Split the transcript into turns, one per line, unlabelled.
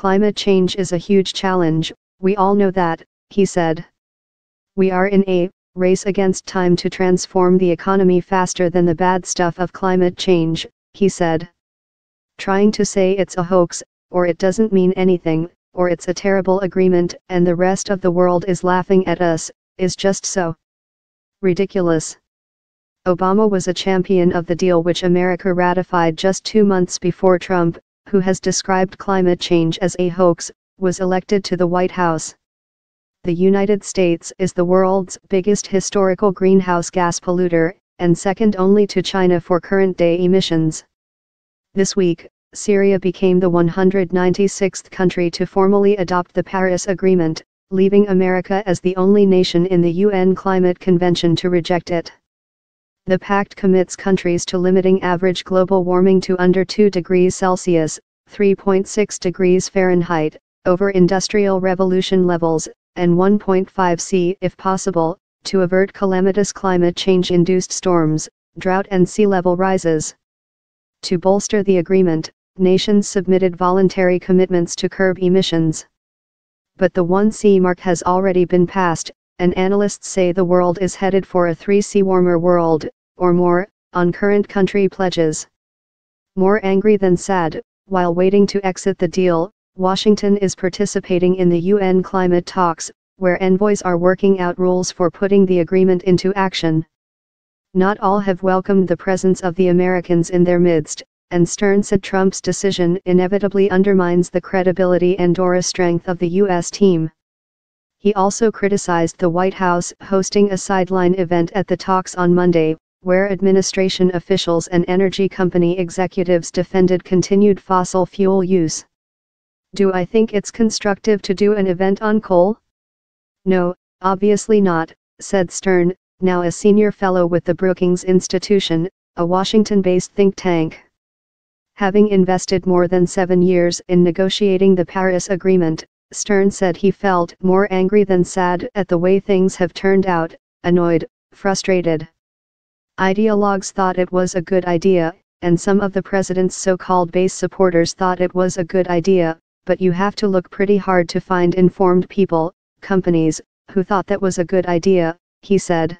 Climate change is a huge challenge, we all know that, he said. We are in a race against time to transform the economy faster than the bad stuff of climate change, he said. Trying to say it's a hoax, or it doesn't mean anything, or it's a terrible agreement and the rest of the world is laughing at us, is just so ridiculous. Obama was a champion of the deal which America ratified just 2 months before Trump, who has described climate change as a hoax, was elected to the White House. The United States is the world's biggest historical greenhouse gas polluter, and second only to China for current-day emissions. This week, Syria became the 196th country to formally adopt the Paris Agreement, leaving America as the only nation in the UN Climate Convention to reject it. The pact commits countries to limiting average global warming to under 2 degrees Celsius, 3.6 degrees Fahrenheit, over industrial revolution levels, and 1.5 C if possible, to avert calamitous climate change-induced storms, drought and sea level rises. To bolster the agreement, nations submitted voluntary commitments to curb emissions. But the 1C mark has already been passed, and analysts say the world is headed for a 3C warmer world, or more, on current country pledges. More angry than sad, while waiting to exit the deal, Washington is participating in the UN climate talks, where envoys are working out rules for putting the agreement into action. Not all have welcomed the presence of the Americans in their midst, and Stern said Trump's decision inevitably undermines the credibility and/or strength of the U.S. team. He also criticized the White House hosting a sideline event at the talks on Monday, where administration officials and energy company executives defended continued fossil fuel use. Do I think it's constructive to do an event on coal? No, obviously not, said Stern, now a senior fellow with the Brookings Institution, a Washington-based think tank. Having invested more than 7 years in negotiating the Paris Agreement, Stern said he felt more angry than sad at the way things have turned out, annoyed, frustrated. Ideologues thought it was a good idea, and some of the president's so-called base supporters thought it was a good idea, but you have to look pretty hard to find informed people, companies, who thought that was a good idea, he said.